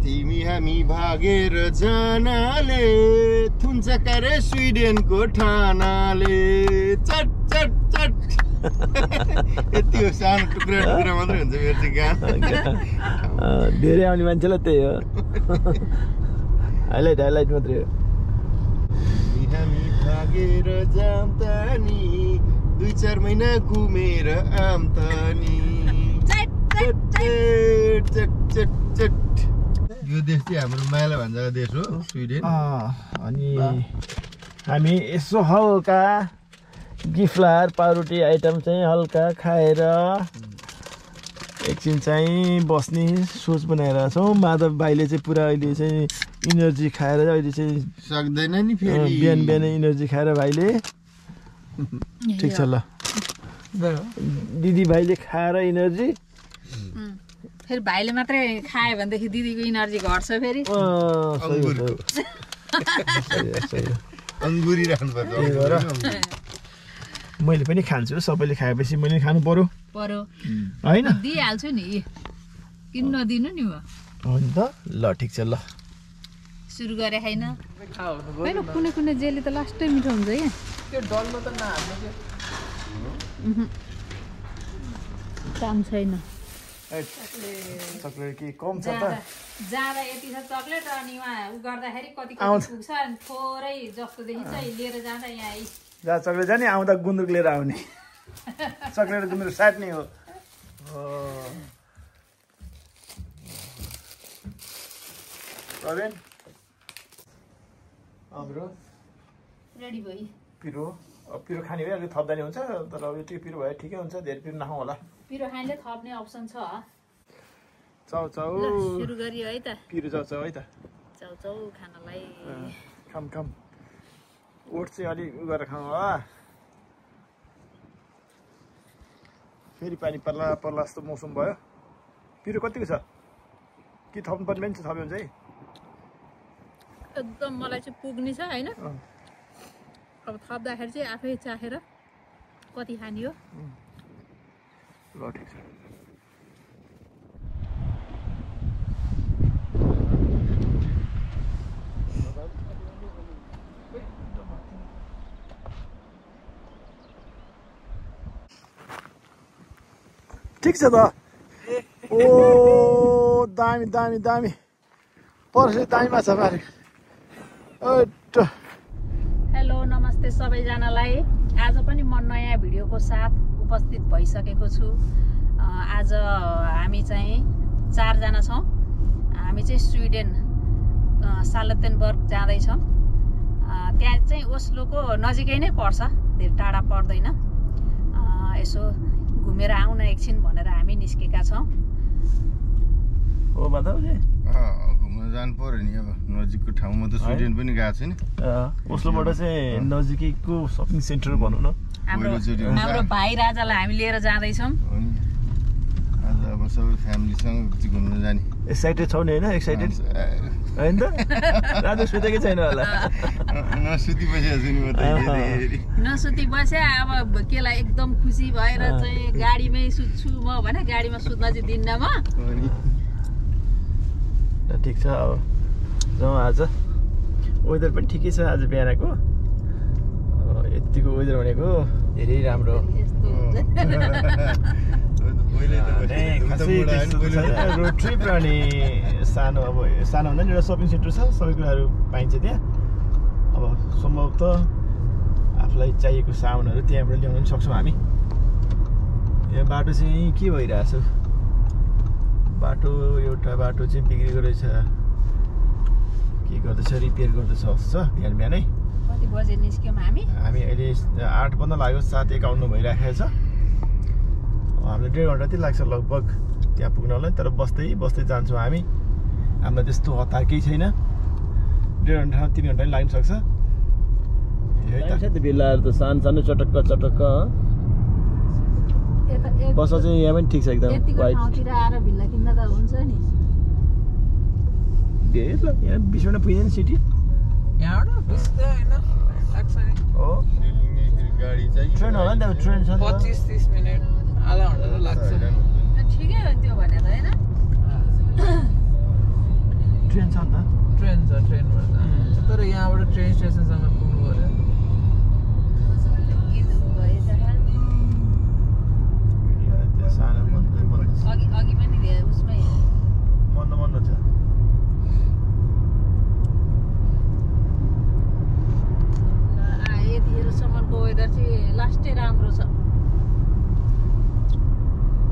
तिमी हामी भागेर जानाले थुन्छ कारे स्विडेनको ठानाले चट चट चट यति हो सानो टुक्रा टुक्रा मात्रै हुन्छ मेरो चाहिँ गाना धेरै आउने मान्छेलाई त्यही हो हाइलाइट मात्रै हो हामी भागेर जाम त नि 2-4 महिना घुमेर आम त नि यो देश चाहिँ हाम्रो मायाला भन्जाको देश हो स्विडेन अनि हामी यसो हल्का गिफ्लार पाउरोटी आइटम चाहिँ हल्का खाएर एकछिन चाहिँ बस्ने सोच बनाएर छौँ माधव भाइले चाहिँ पुरा अहिले चाहिँ इनर्जी खाएर अहिले चाहिँ सक्दैन नि फेरि बिहान इनर्जी खाएर भाइले ठिक छ ल दिदी भाइले खाएर इनर्जी फेरि भाइले मात्रै खायो भनेदेखि दिदीको इनर्जी घट्छ फेरि अङ्गुरी राख्नुपर्छ मैले पनि खान्छु सबैले खाएपछि मैले खानु पर्यो होइन दिइहाल्छु नि किन नदिनु नि हो नि त ल ठिक छ ल सुरु गरे होइन होइन कुनै जेली त लास्टै मिठो हुन्छ क्या त्यो डलमा त नहाल्नु काम छैन चक्लेट के कम छ त जाँदा यति छ चक्लेट अनि उहाँ उ गर्दाखेरि कति पुग्छ अनि थोरै जस्तो देखिन्छ लिएर जाँदा यहाँ जहाँ चक्लेट जाने आउँदा गुन्द्रुक लिएर आउने चक्लेट गुन्द्रुक साट्ने हो प्रवीण हाम्रो रेडी भयो पिरो पिरो खाने भए अलिक थप्दा नि हुन्छ तर अब यति पिरो भयो ठिकै हुन्छ धेरै पिरो नखाउँ होला पिरो खानेले थप्ने अप्सन छ चाउ सुरु गरियो है त पिरो चाउ है त चाउ खानलाई खाम ओट चाहिँ अलिक उ गरेर खाउँ होला फेरि पानी पर्ला जस्तो मौसम भयो पिरो कतिको छ कि थप्नु पर्ने पनि छ थप्यो हुन्छ है एकदम मलाई चाहिँ पुग्ने छ होइन अब थप्दाखेरि चाहिँ आफै चाखेर कति खाने हो ल ठिक छ ठिक छ त ओ दामी पर्से दामी माछा मारे हेलो नमस्ते सबैजनालाई आज पनि म नयाँ भिडियोको साथ उपस्थित भइसकेको छु आज हामी चाहिँ 4 जना छौँ हामी चाहिँ स्विडेन सालटेनबर्ग जाँदैछौँ त्यहाँ चाहिँ ओस्लोको नजिकै नै पर्छ धेरै टाढा पर्दैन यसो घुमेर आउन एकछिन भनेर हामी निस्केका छौँ हो माधवले घुम्न जानु पर्यो नि अब नजिकको ठाउँमा त स्विडेन पनि गएको छैन ओस्लोबाट चाहिँ नजिकैको सपिङ सेन्टर भनौँ न हाम्रो भाइ राजालाई हामी लिएर जाँदैछौँ आज अब सबै फ्यामिलीसँग घुम्न जाने एक्साइटेड छौ नि होइन एक्साइटेड होइन त राजा सुतेकै छैन होला नसुती बसिरहेको छु नि म त नसुती बसे अब केलाई एकदम खुसी भएर चाहिँ गाडीमै सुत्छु म भने गाडीमा सुत्न चाहिँ दिन्न म ठिक छ अब जाउँ आज वेदर पनि ठिकै छ आज बिहानको यतिको वेदर भनेको धेरै राम्रो रोड ट्रिप अनि सानो भन्दा नि एउटा सपिङ सेन्टर छ सबै कुराहरू पाइन्छ त्यहाँ अब सम्भवतः आफूलाई चाहिएको सामानहरू त्यहाँबाट ल्याउन पनि सक्छौँ हामी यहाँ बाटो चाहिँ के भइरहेछ बाटो एउटा बाटो चाहिँ बिग्रेको रहेछ के गर्दैछ रिपेयर गर्दैछ जस्तो छ बिहानै कति बजे निस्क्यौँ हामी अहिले 8 बज्न लाग्यो 7:51 भइराखेको छ हामीलाई 1.5 घन्टा चाहिँ लाग्छ लगभग त्यहाँ पुग्नलाई तर बस्दै जान्छौँ हामी हामीलाई त्यस्तो हतार केही छैन 1.5 घन्टा 3 घन्टा पनि लाग्न सक्छ भिल्लाहरू त सानो चटक्क बस चाहिँ यहाँ पनि ठिक छ एकदम ठाउँतिर आएर भिल्ला किन्न त हुन्छ नि धेरै यहाँ 20 मिनट पुग्दैन सिटी यहाँबाट 20 त हैन लाग्छ नि हो गाडी चाहिँ ट्रेन होला नि त ट्रेन छ 25-30 मिनेट आधा घन्टा त लाग्छ ठिकै हो त्यो भने त हैन ट्रेन छ ट्रेनबाट जानुहुन्छ तर यहाँबाट ट्रेन स्टेसनसम्म पुग्नु पर्यो सानो अघि पनि उसमै मन छ यतिखेरसम्मको वेदर चाहिँ लास्टै राम्रो छ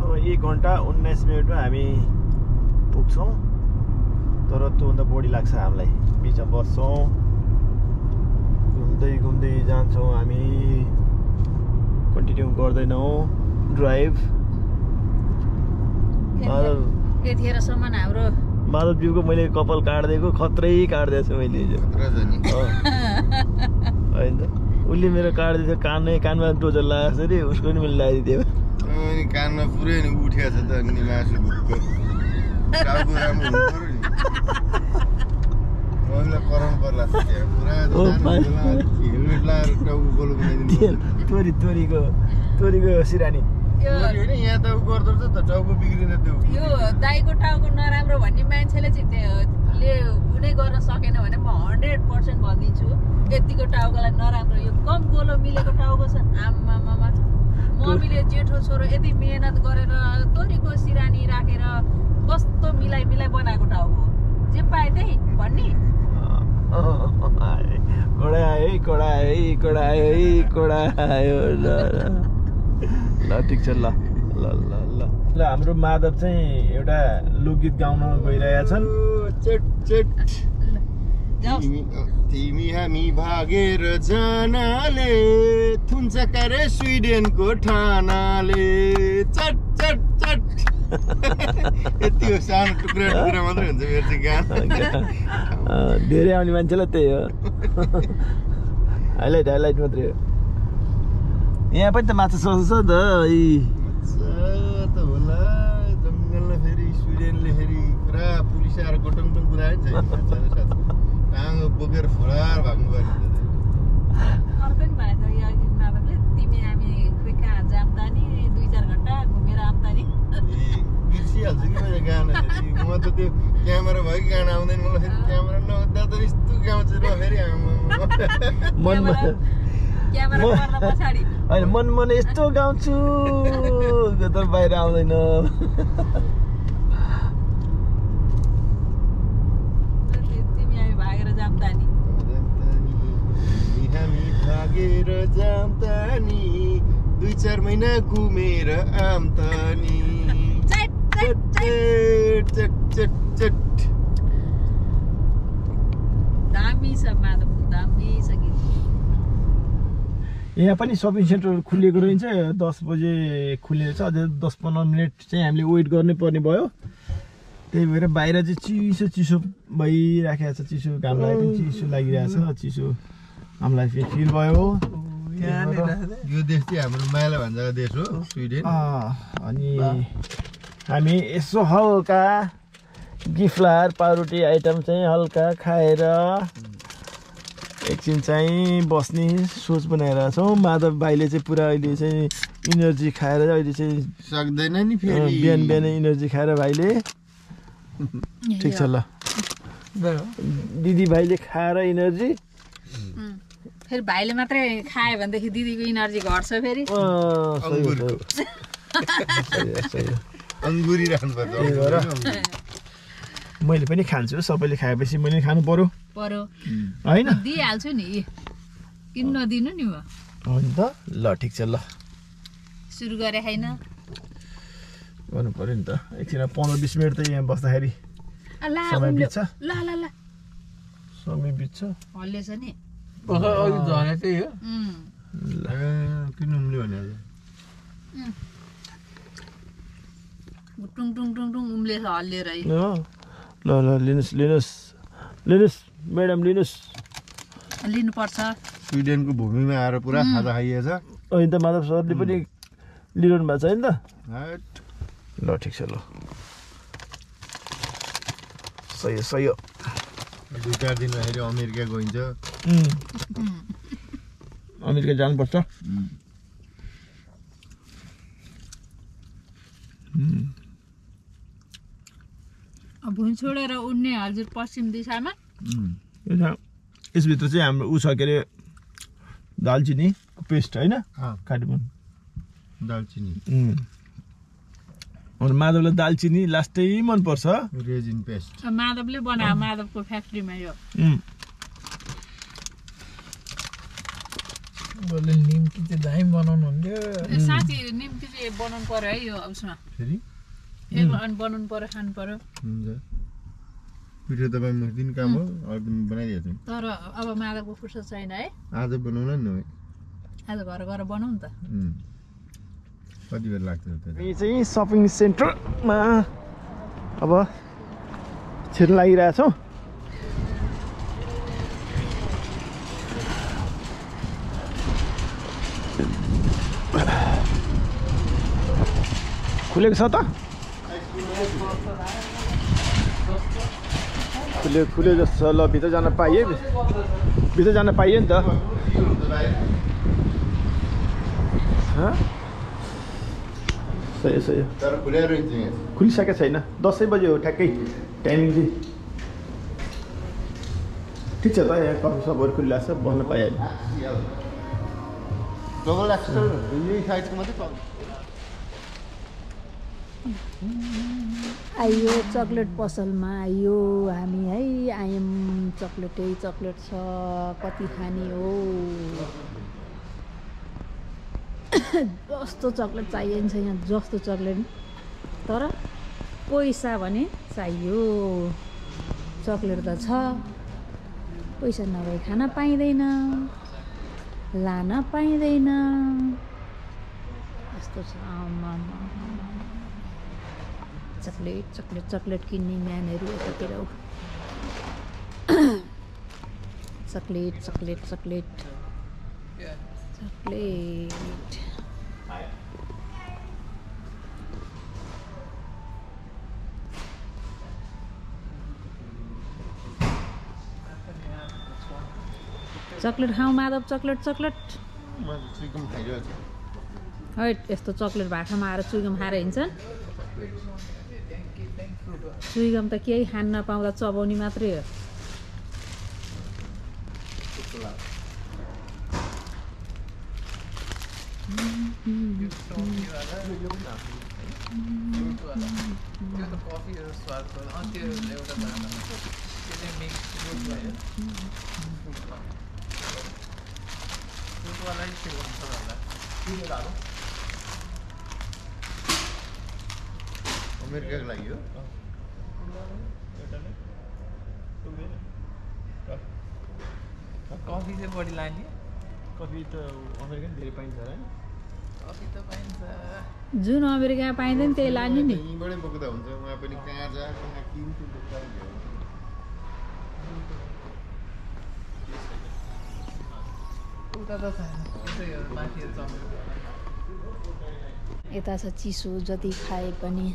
अब 1 घन्टा 19 मिनटमा हामी पुग्छौँ तर त्योभन्दा बढी लाग्छ हामीलाई बिचमा बस्छौँ घुम्दै जान्छौँ हामी कन्टिन्यू गर्दैनौँ ड्राइभ यतिखेरसम्म हाम्रो माधवज्यूको मैले कपाल काटिदिएको खत्रै काटिदिएको छु मैले होइन उसले मेरो काटिदिएको कानमा टोचर लगाएको छ अरे उसको नि मैले लगाइदिएको कानमा पुरै नि उठेको छ त अनि मासु भुक्क टाउको राम्रो हुनु पर्यो नि मलाई कराउनु पर्ला पुरा हेलमेट लगाएर टाउको गोलो बनाइदिनु तोरीको सिरानी होइन यहाँ त गर्दो रहेछ त टाउको बिग्रिँदैन त्यो यो दाइको टाउको नराम्रो भन्ने मान्छेले चाहिँ उसले उनी गर्न सकेन भने म 100% भनिदिन्छु यतिको टाउकोलाई नराम्रो यो कम गोलो मिलेको टाउको छ आमामा मम्मीले जेठो छोरो यति मेहनत गरेर तोरीको सिरानी राखेर कस्तो मिलाइ बनाएको टाउको जे पाए त्यही भन्ने कोडा आयो ल ठिक छ ल हाम्रो माधव चाहिँ एउटा लोकगीत गाउन गइरहेछन् तिमी हामी भागेर जानाले थुन्चका रे स्विडेनको ठानाले चट चट चट यति हो सानो टुक्रा मात्रै हुन्छ मेरो चाहिँ गाना धेरै आउने मान्छेलाई त्यही हो हाइलाइट मात्रै हो यहाँ पनि त माछा सस्तो छ त होला जङ्गलमा फेरि स्विडेनले फेरि पुरा पुलिस आएर गोटङटङ पुऱ्याएछ टाङ्गो बोकेर फुरार भाग्नु पर्ने अर्को नि भएछ यो अघि माधवले तिमी हामी खोइ कहाँ जाम त नि 2-4 घन्टा घुमेर आऊँ त नि बिर्सिहाल्छु कि मैले गाना म त त्यो क्यामेरा भयो कि गाना आउँदैन मलाई फेरि क्यामेरा नहुँदा त यस्तो गाउँछु र फेरि होइन मन यस्तो गाउँछु तर बाहिर आउँदैन भागेर जाम त नि 2-4 महिना घुमेर आम त नि दामी छ माधव दामी छ गीत यहाँ पनि सपिङ सेन्टर खुलिएको रहेछ 10 बजे खुलेछ अझै 10-15 मिनट चाहिँ हामीले वेट गर्नै पर्ने भयो त्यही भएर बाहिर चाहिँ चिसो भइराखेको छ चिसो घामलाई पनि चिसो लागिरहेछ चिसो हामीलाई फेरि फिल भयो यो देश चाहिँ हाम्रो माइला भन्जाको देश हो स्विडेन अनि हामी यसो हल्का गिफ्लार पाउरोटी आइटम चाहिँ हल्का खाएर एकछिन चाहिँ बस्ने सोच बनाइरहेको छौँ माधव भाइले चाहिँ पुरा अहिले चाहिँ इनर्जी खाएर अहिले चाहिँ सक्दैन नि फेरि बिहान इनर्जी खाएर भाइले ठिक छ ल दिदी भाइले खाएर इनर्जी फेरि भाइले मात्रै खायो भनेदेखि दिदीको इनर्जी घट्छ फेरि अङ्गुरी राख्नुपर्छ मैले पनि खान्छु सबैले खाएपछि मैले खानु पर्यो होइन दिइहाल्छु नि किन नदिनु नि म होइन त ल ठिक छ ल सुरु गरे होइन गर्नु पर्यो नि त एकछिन 15-20 मिनट त यहाँ बस्दाखेरि समय बित्छ समय बित्छ हल्लेछ नि अघि झरे त्यही हो किन उम्ल्यो भने टुङ टुङ टुङ टुङ उम्लेछ हल्लिएर है ल लिनुहोस् म्याडम लिनुहोस् लिनुपर्छ स्विडेनको भूमिमा आएर पुरा खाजा खाइएछ होइन त माधव सरले पनि लिइरहनु भएको छ होइन त ल ठिक छ ल सही हो 2-4 दिन फेरि अमेरिका गइन्छ अमेरिका जानुपर्छ भुइँ छोडेर उड्ने हजुर पश्चिम दिशामा यसभित्र चाहिँ हाम्रो उ छ के अरे दालचिनीको पेस्ट होइन कार्डमम दालचिनी अनि माधवलाई दालचिनी लास्टै मनपर्छ रेजिन पेस्ट माधवले बनायो माधवको फ्याक्ट्रीमा यो बोले निम्की चाहिँ दामी बनाउनु हुन्थ्यो साँच्ची निम्ति चाहिँ बनाउनु पर्यो है यो उसमा फेरि अनि बनाउनु पर्यो खानु पर्यो हुन्छ पिठो तपाईँ म दिन काम हो अरू दिन बनाइदिएको छु तर अब माधवको फुर्सद छैन है आज बनाउन नि आज घर गएर बनाऊ नि त कति बेर लाग्छ यी चाहिँ सपिङ सेन्टरमा अब छिर्न लागिरहेछौँ खुलेको छ त खुले जस्तो ल भित्र जान पाइयो भित्र जान पाइयो नि त सही तर खुलेर खुलिसकेको छैन 10 बजे हो ठ्याक्कै टाइमिङ चाहिँ ठिक छ त यहाँ कफी सपहरू खुलिरहेको छ बस्न पाइहाल्यो आइयो चक्लेट पसलमा आइयो हामी है आयौँ चक्लेट छ कति खाने हो जस्तो चक्लेट चाहिएको छैन जस्तो चक्लेट तर पैसा भने चाहियो चक्लेट त छ पैसा नभए खान पाइँदैन लान पाइँदैन यस्तो छ चक्लेट किन्ने म्यानहरू यतातिर हो चक्लेट चक्लेट खाऊ माधव चक्लेट है यस्तो चक्लेट भाटामा आएर चुइगम खाएर हिँड्छन् चुइगम त केही खान नपाउँदा चबाउने मात्रै हो अमेरिकाको लागि हो कफी चाहिँ बढी लाने कफी त अमेरिकन धेरै पाइन्छ है कफी त पाइन्छ जुन अमेरिका पाइँदैन त्यही लाने नि यहीँबाटै बोक्दा हुन्छ उहाँ पनि कहाँ जा कहाँ किन्छु बोक्दा उता त छैन माथिहरू छ यता छ चिसो जति खाए पनि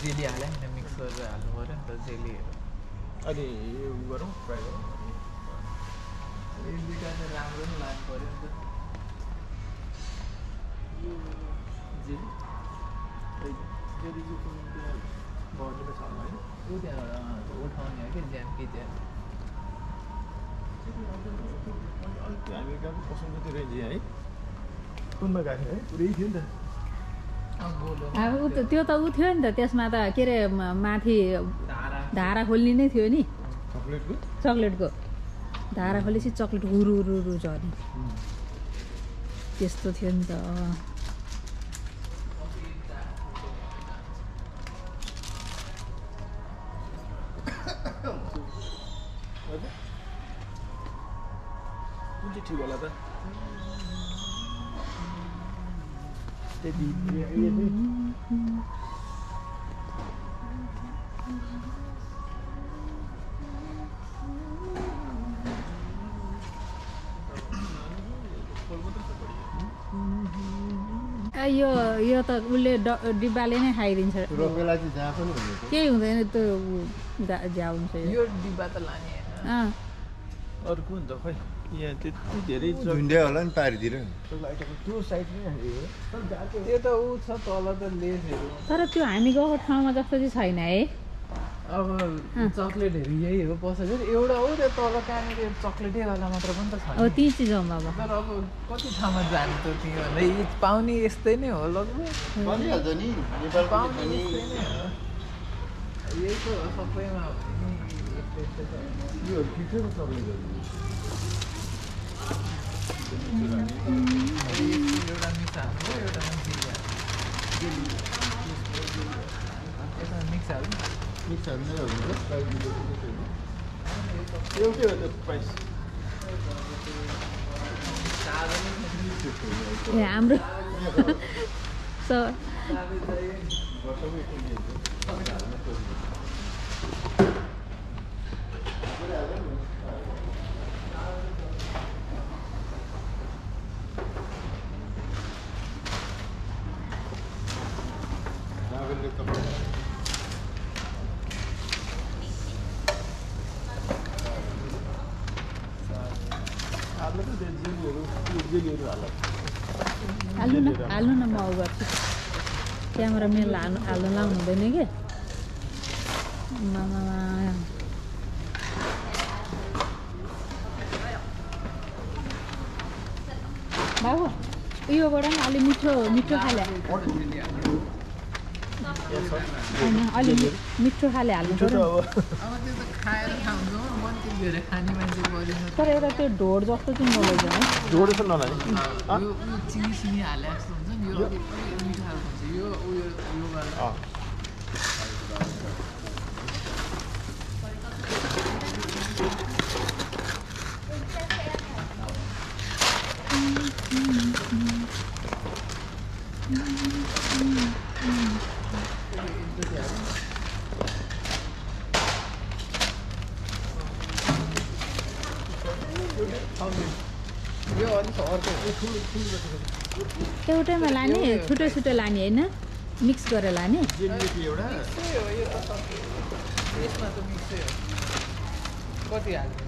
जेली हाल्यो नि मिक्स गरेर हाल्नु पऱ्यो नि त जेलीहरू अनि यो गरौँ फ्राई गरौँ एक दुईवटा चाहिँ राम्रो नि लाग्नु पऱ्यो नि त जेली जेली चाहिँ भर्नेको छ होइन ऊ त्यहाँबाट उठाउने हो कि ज्याम कि ज्याम अमेरिकाको पसलको त्यो रेन्ज है कुनमा गएको है पुरै थियो नि त अब त्यो त ऊ थियो नि त त्यसमा त के अरे माथि धारा खोल्ने नै थियो नि चक्लेटको धारा खोलेपछि चक्लेट हुरु झर्ने त्यस्तो थियो नि त कुन चाहिँ ठिक होला त त्यति यो त उसले डिब्बाले नै खाइदिन्छ रोपेला चाहिँ जहाँ पनि हुने केही हुँदैन त्यो झ्याउ हुन्छ यो डिब्बा त लाने होइन अरू कुन त खै यहाँ त्यति धेरै झुन्ड्या होला नि पारितिर त्यो साइडमै त्यो त ऊ छ तल त लेसहरू तर त्यो हामी गएको ठाउँमा जस्तो चाहिँ छैन है अब चक्लेटहरू यही हो पसेको एउटा हो त्यो तल कहाँनिर चक्लेटैवाला मात्र पनि त अब छ त्यहीँ चाहिँ जाउँ बाबा तर अब कति ठाउँमा जाने त त्यही भन्दा पाउने यस्तै नै हो लगभग भनिहाल्छ नि नेपाल पाउने यस्तै नै हो यही त हो सबैमा यो ठिकै हो तपाईँको एउटा मिक्स हाल्नु एउटा मिक्स हाल्नु मिक्स हाल्नु नै हुन्छ एउटै हो त्यो प्राइस ए हाम्रो हाल्नु न म गर्छु क्यामेराम्यान हाल्नु लाउनु हुँदैन कि बाबु उयोबाट नि अलि मिठो खाले होइन अलि मिठो खाले हाल्नु पर्यो अब त्यो त खाएर खान्छ मन्तिर धेरै खाने मान्छे पऱ्यो तर एउटा त्यो ढोड जस्तो चाहिँ नलैजाउँ है जोड जस्तो नलाने यो चिनी सिनी हाले जस्तो हुन्छ नि यो अलिक मिठो खालको हुन्छ यो उयो वाला यो अलिक अर्को एउटैमा लाने छुट्टै छुट्टै लाने होइन मिक्स गरेर लाने एउटा मिक्सै हो यो त यसमा त मिक्सै हो कति हाल्नु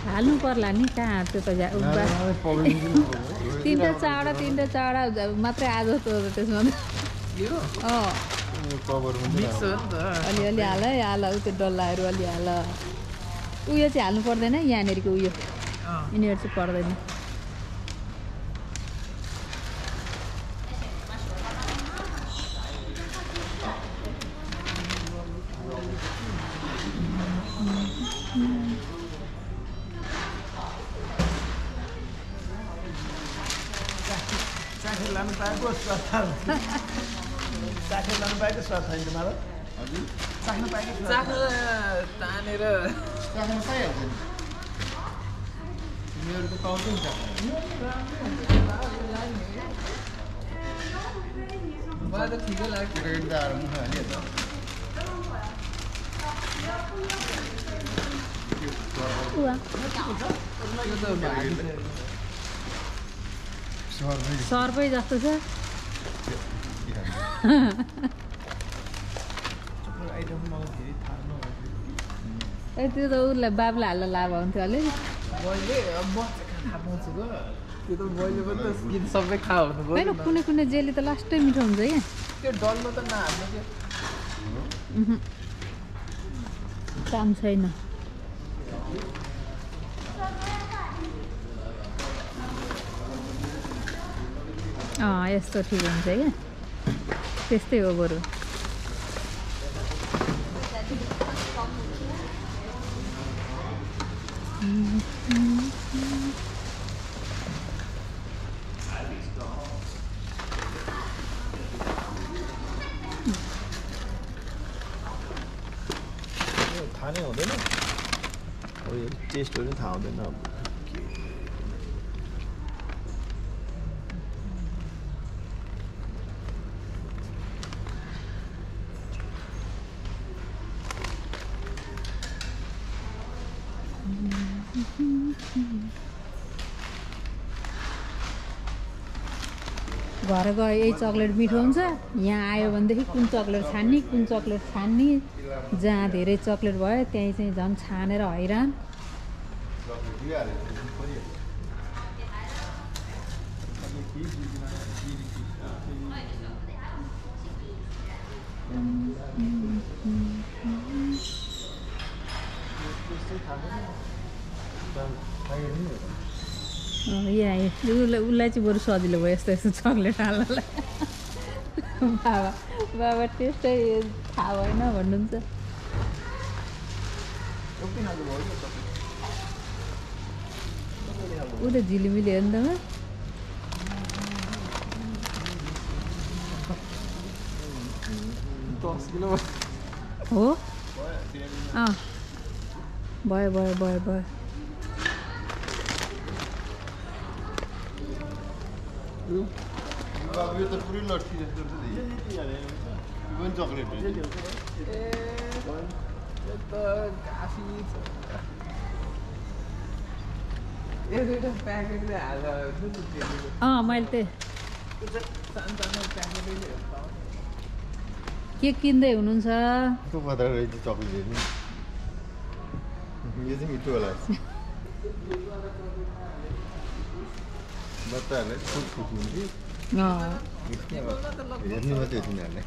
हाल्नु पर्ला नि कहाँ त्यो त तिनवटा चाडा मात्रै आज त त्यसमा यो कभर मिक्स हो नि त अलिअलि हाल है हाल त्यो डल्लाहरू अलि हाल उयो चाहिँ हाल्नु पर्दैन यहाँनिरको उयो यिनीहरू चाहिँ पर्दैन चाखेर लानु पाएको स्वाद चाखेर लानु पाएको स्वाद छैन मलाई हजुर चाख्नु पाएको चाख्न तानेर चाख्न पाइहाल्छ नि तिमीहरू त पाउँदैन मलाई त ठिकै लाग्छ केटाकेटी त आएर मुख हालिहाल्छ यो त सर्पै जस्तो छ आइटम मलाई धेरै थाहा नभएको ए त्यो त उसलाई बाबुलाई हाल्दा लाभ हुन्थ्यो अलिक मैले अब म खाना पाउँछु गो त्यो त मैले पनि त स्किन सबै खा हुनु होइन पर्यो कुनै जेली त लास्टै मिठो हुन्छ क्या त्यो डल्लो त नहाल्नु त्यो काम छैन यस्तो ठिक हुन्छ क्या त्यस्तै हो बरु थाहा नै हुँदैन अब यो टेस्टहरू थाहा हुँदैन अब घर गयो यही चक्लेट मिठो हुन्छ, यहाँ आयो भनेदेखि कुन चक्लेट छान्ने कुन चक्लेट छान्ने, जहाँ धेरै चक्लेट भयो त्यहीँ चाहिँ झन् छानेर हैरान। उसलाई चाहिँ बरु सजिलो भयो यस्तो यस्तो चक्लेट हाल्नलाई। बाबा टेस्टै थाहा भएन भन्नुहुन्छ। ऊ त झिलिमिली हो नि त हो। भयो भयो भयो भयो। यो त पुरै लट्ठी जस्तो छ नि। यो पनि चक्लेट हो। मैले त्यही के किन्दै हुनुहुन्छ? कस्तो पत्रा रहेछ चक्लेट नि। यो चाहिँ मिठो होला। बच्चाहरूलाई फुट फुट्नुहुन्छ। हेर्नु मात्रै हो तिनीहरूलाई।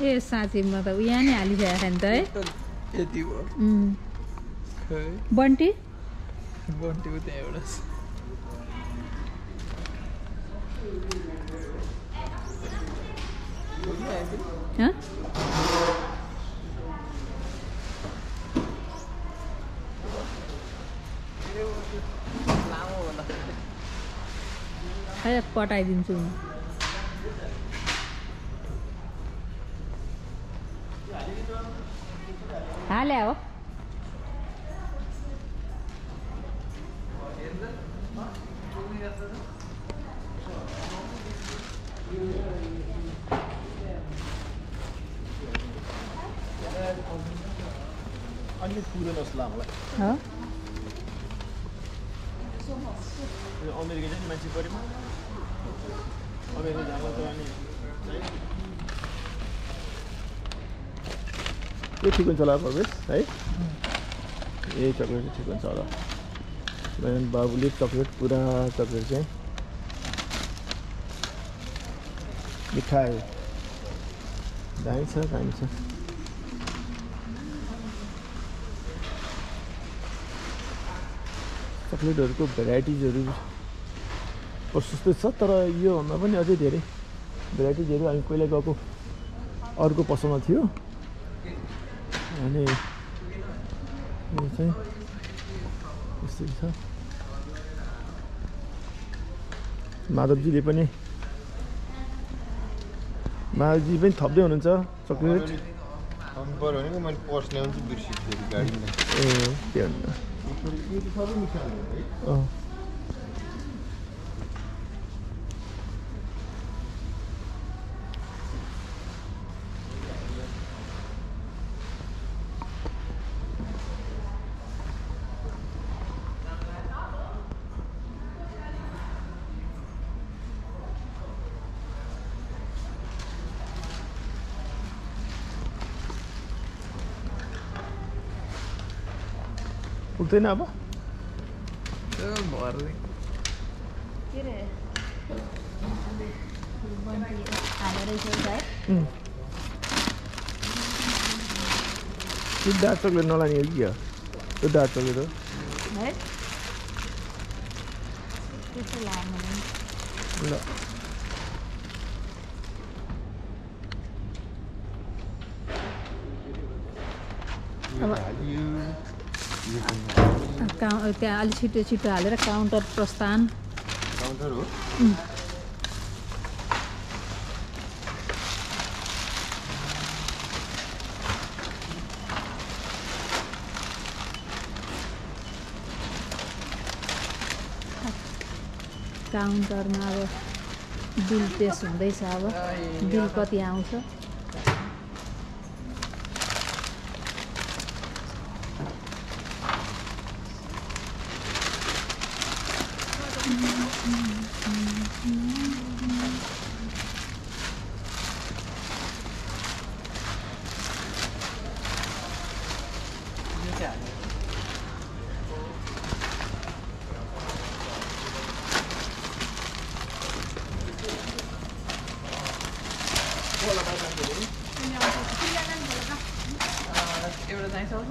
ए साँच्चीमा त यहाँ नै हालिसकेको नि त है। यति भयो बन्टी बन्टीको त्यहाँ एउटा पटाइदिन्छु। हाले हो अन्य पुरो नस्ला मलाई अमेरिका चाहिँ मान्छे परेमा अमेरिका जाँदा त अनि यो ठिक हुन्छ होला प्रवेश है। यही चक्लेट ठिक हुन्छ होला। बाबुले चक्लेट पुरा चक्लेट चाहिँ मिठाई दामी छ दामी छ। चक्लेटहरूको भेराइटिजहरू प्रशस्तै छ, तर योभन्दा पनि अझै धेरै भेराइटिजहरू हामी पहिला गएको अर्को पसलमा थियो। अनि यो चाहिँ यस्तै छ। माधवजी पनि थप्दै हुनुहुन्छ चक्लेट। पऱ्यो भने मैले पर्स ल्याउँछु बिर्सिन्छु गाडीमा। ए के भन्नु सबै मिठो है। पुग्दैन अब भर्ने के रे हालेर रहेछ है। त्यो डार्क चक्लेट नलाने हो कि त्यो डार्क चक्लेट हो है त्यस्तो लाग्नु ल। त्यहाँ अलिक छिटो छिटो हालेर काउन्टर प्रस्थान। काउन्टर हो। काउन्टरमा अब बिल पेस हुँदैछ अब बिल कति आउँछ एउटा चाहिन्छ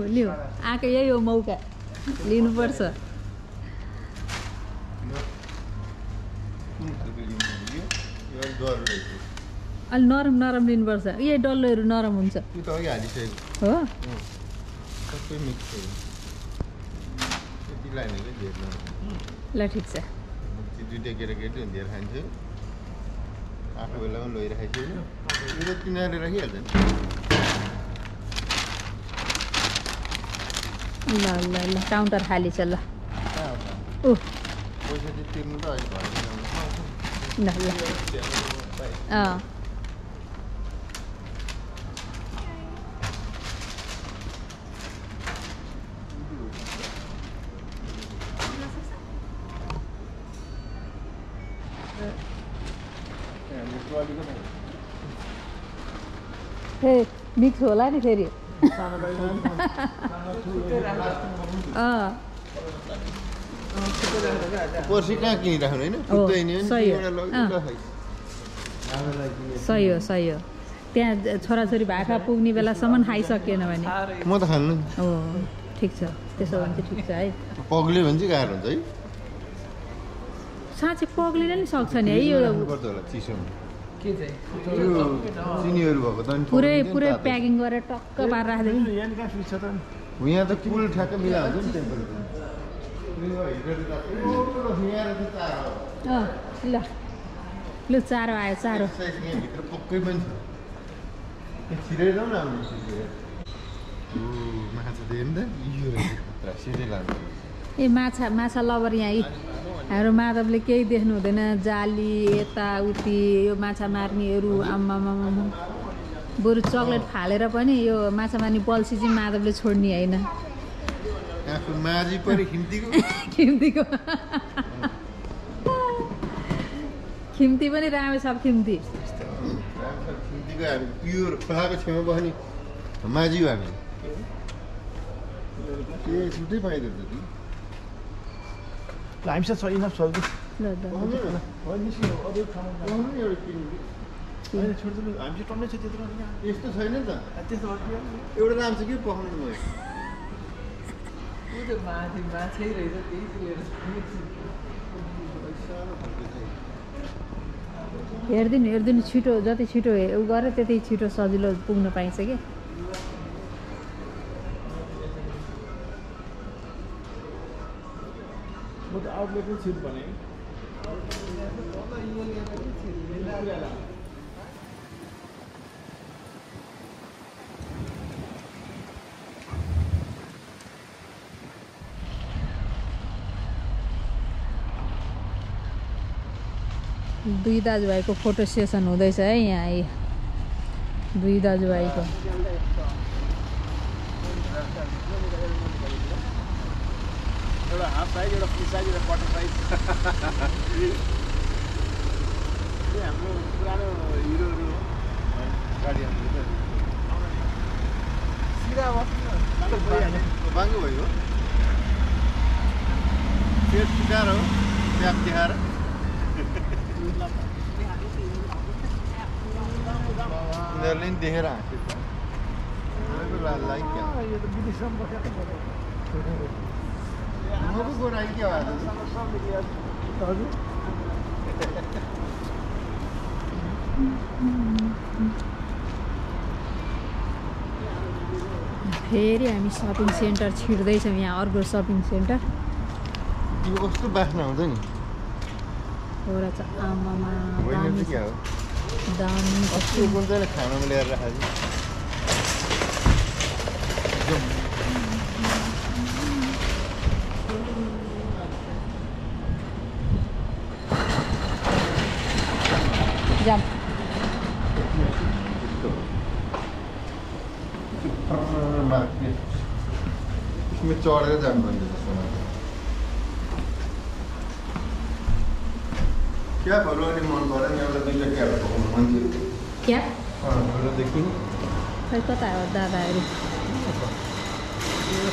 लिउ आएको यही हो मौका लिनुपर्छ अलि नरम नरम लिनुपर्छ यही डल्लोहरू नरम हुन्छ हो ल ठिक छ दुईटा केटाकेटी धेरै खान्छु आफ्नो बेलामा लैराखेको छु यो किनारे राखिहाल्छ ल ल ल काउन्टर खाली छ ल ऊ पैसा चाहिँ तिर्नु त अहिले भएन ल ल अँ ए मिक्स होला नि फेरि पर्सि कहाँ किनिराख्नु होइन सही हो त्यहाँ छोराछोरी भाका पुग्ने बेलासम्म खाइसकेन भने म त खान्नु हो ठिक छ त्यसो भने चाहिँ ठिक छ है पग्ल्यो भने चाहिँ गाह्रो हुन्छ है साँच्चै पग्लिन नि सक्छ नि है यो पर्छ होला चिसोमा के चाहिँ चिनीहरू भएको त पुरै प्याकिङ गरेर टक्क पारेर राखिदिनु यहाँ त कुल ठ्याक्क मिलाएको हुन्छ नि टेम्परेचर ल चारो आयो चारो यहाँभित्र पक्कै पनि छ छिरै जाउँ न माछा दियो नि त सिधै लान्छ ए माछा लबर यहाँ हाम्रो माधवले केही देख्नु हुँदैन जाली यताउति यो माछा मार्नेहरू आम्मामा बरु चक्लेट फालेर पनि यो माछा मार्ने बल्छी चाहिँ माधवले छोड्ने होइन खिम्तीको खिम्ती पनि राम्रो छ खिम्ती खिम्तीको हामी प्योर खोलाको छेउमा बस्ने माझी हो हामी के छुट्टै पाइँदैन त हामीसँग छ इनफ छ हामी टन्नै छ त्यत्रो यस्तो छैन नि त त्यस्तो एउटा दाम छ कि पकाउनु भयो माछै रहेछ त्यही लिएर हेरिदिनु छिटो जति छिटो उ गरे त्यति छिटो सजिलो पुग्न पाइन्छ कि म त आउटलेट पनि छिट भने दुई दाजुभाइको फोटो सेसन हुँदैछ है यहाँ दुई दाजुभाइको एउटा हाफ साइज एउटा फुल साइज एउटा क्वार्टर साइज हाम्रो पुरानो हिरोहरू गाडी हाम्रो सिधा बाङ्गो भयो सेट सिकार हो ट्याप देखाएर उनीहरूले नि देखेर हाँस्यो त लाइक क्या यो त विदेशमा बसेको म पो गोराई के आज हजुर फेरि हामी सपिङ सेन्टर छिर्दैछौँ यहाँ अर्को सपिङ सेन्टर यो कस्तो बास्ना आउँछ नि हो रहेछ आमामा होइन दामी चाहिँ क्या हो दामी अस्ति कुन चाहिँ खानामा ल्याएर राखेको जाम इसमें चढेर जानुपर्ने जस्तो लाग्छ क्या भनौँ अनि मन परेन एउटा दुईवटा क्याब पकाउनु मन थियो क्या एउटादेखि खै कता हो दादाहरू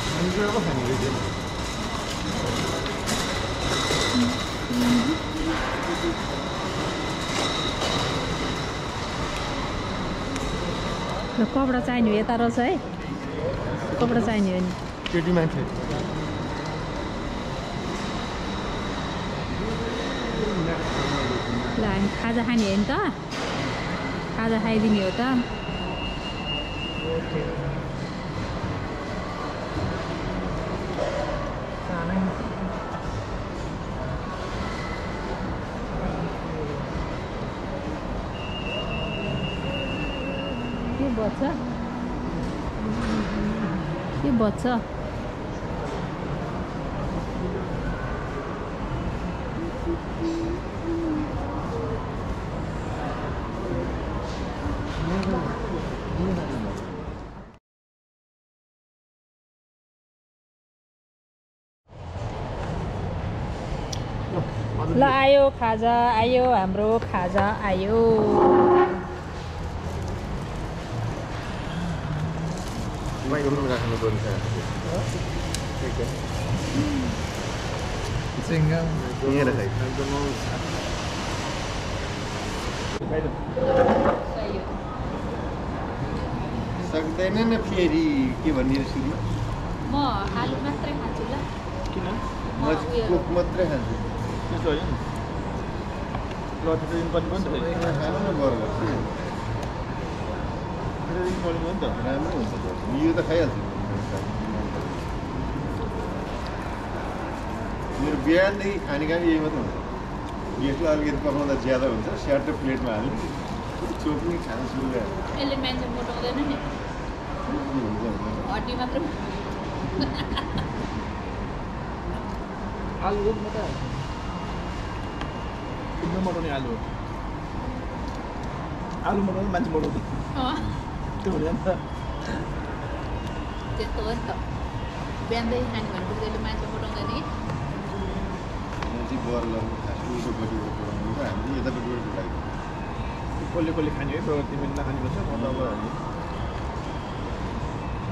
खानेकुरा पो खाने रहेछ र कपडा चाहिने हो यता रहेछ है कपडा चाहिने हो नि केटी मान्छे ल हामी खाजा खाने हो नि त खाजा खाइदिने हो त के बच्छ के बच्छ ल आयो खाजा आयो हाम्रो खाजा आयो माइक्रोमा राख्नु पर्छ यहाँ राखेको सक्दैन न फेरि के भन्ने सुरु म आलु मात्रै खान्छु ल किन म कोक मात्रै खान्छु त्यस्तो होइन लटी त दिनुपर्ने पनि त खानु न बर्गर दिनुपर्ने हो नि त राम्रो हुन्छ यो त खाइहाल्छु मेरो बिहानदेखि खाने काम यही मात्रै हुन्छ गेस्टलाई अलिकति पकाउँदा ज्यादा हुन्छ स्याटो प्लेटमा हाल्नु चोप्ने खानु सुरु गरेर यसले मान्छे मोटाउँदैन नि हड्डी मात्रै आलु हो मात्रै नमटाउने आलु हो आलु मटाउँदा मान्छे मटाउँछ त्यो हुँदैन त त्यस्तो हो नि त बिहानदेखि खाने भनेपछि त्यसले मान्छे मोटाउँदैन कि यहाँ चाहिँ बर्गर खास उल्टोपट्टिबाट पकाउनु हुन्छ हामीले यतापट्टिबाट पकाएको कसले कसले खाने है प्रगति पनि नखाने पर्छ म त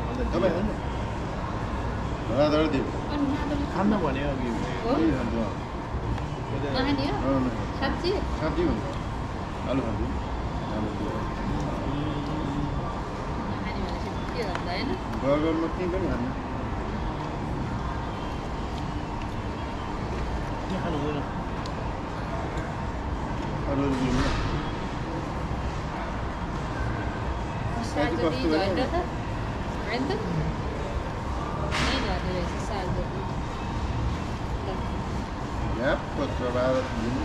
अब तपाईँ खानु धडाधड दियो अनि नादोले खान्न भने अघि हो नखाने हो साँच्ची खाँदै हुन्छ आलु खाँदै आलु दियो नखाने भनेपछि के हुन्छ होइन बर्गरमा केही पनि खानु के खानु हुँदैन अरू दिनु न सालजती कस्तो झरेर भयो? त होइन त नै झर्दो रहेछ सालजती झ्याप्प चबाएर दिनु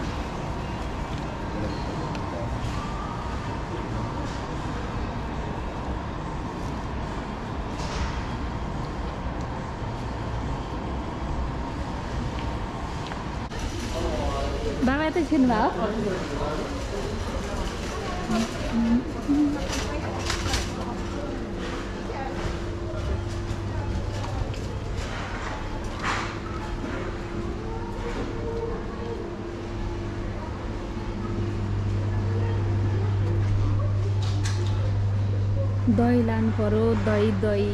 बाबा यतै छिर्नु भयो दही लानु पर्यो दही दही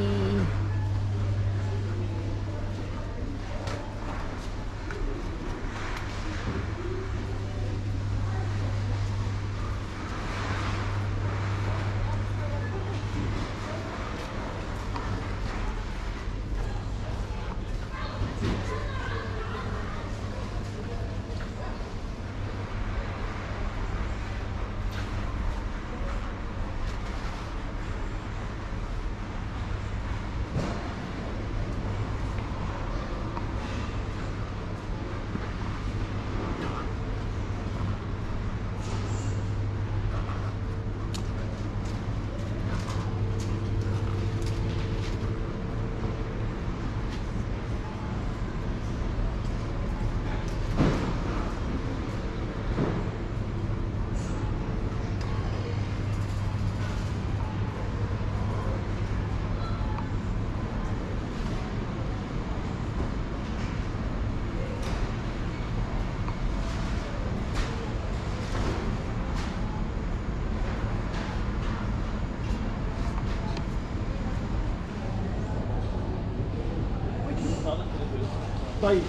दही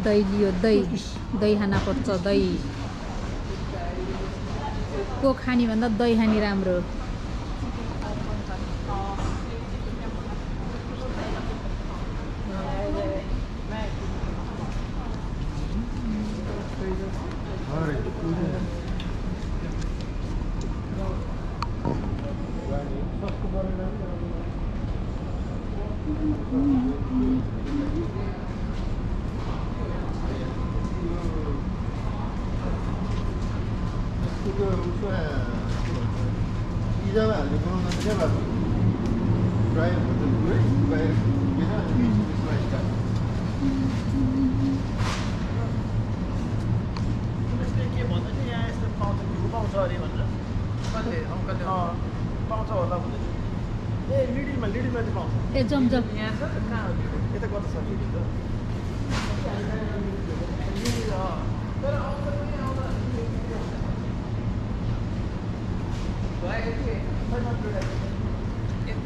दही लियो दही दही खान पर्छ दही को खाने भन्दा दही खाने राम्रो पिज्जामा हाल्ने बनाउनु क्या बाबु फ्राई हुन्छ पुरै बाहिर के भन्छ नि यहाँ यस्तो पाउँछ भिउ पाउँछ अरे भनेर कसले अङ्कलले पाउँछ होला भन्दै ए लिडिलमा चाहिँ पाउँछ ए जमजम यहाँ छ कहाँ हो त्यो? यता कता छ लिडिल त तर अङ्कल पनि आउँदा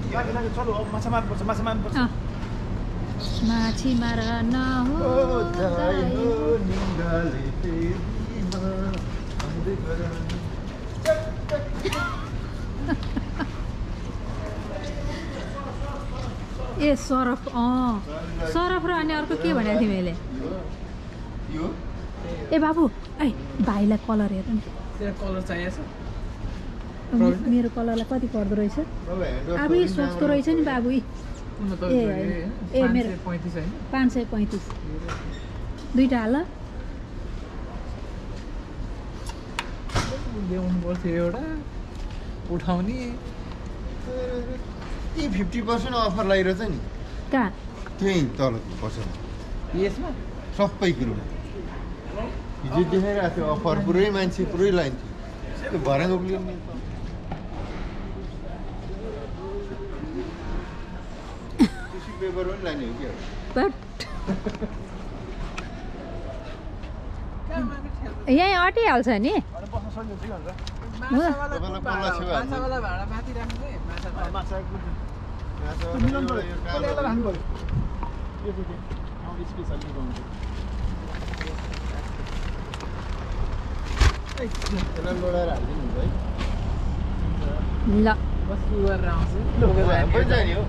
लाग्यो चलो अब माछा मार्नुपर्छ माछी मार ए सरफ सरफ र अनि अर्को के भनेको थिएँ मैले ए बाबु ऐ भाइलाई कलर हेर नि तेरो कलर चाहिएको छ मेरो कलरलाई कति पर्दो रहेछ आफै सोच्दो रहेछ नि बाबु ए मेरो 35 हैन 535 दुईटा हाल ल्याउनु पर्थ्यो एउटा उठाउने 50% अफर लागिरहेछ नि कहाँ त्यही तल पसल यसमा सबै कुरो हिजो देखाइरहेको थियो अफर पुरै मान्छे पुरै लाइन थियो त्यो भराङ उक्लियो पेपर पनि लाने हो क्या यहीँ अटिहाल्छ नि माछावाला भाडा माथि राख्ने माछा त्यसलाई लोडाएर हालिदिनु हुन्छ है ल बस गरेर आउँछु पनि जाने हो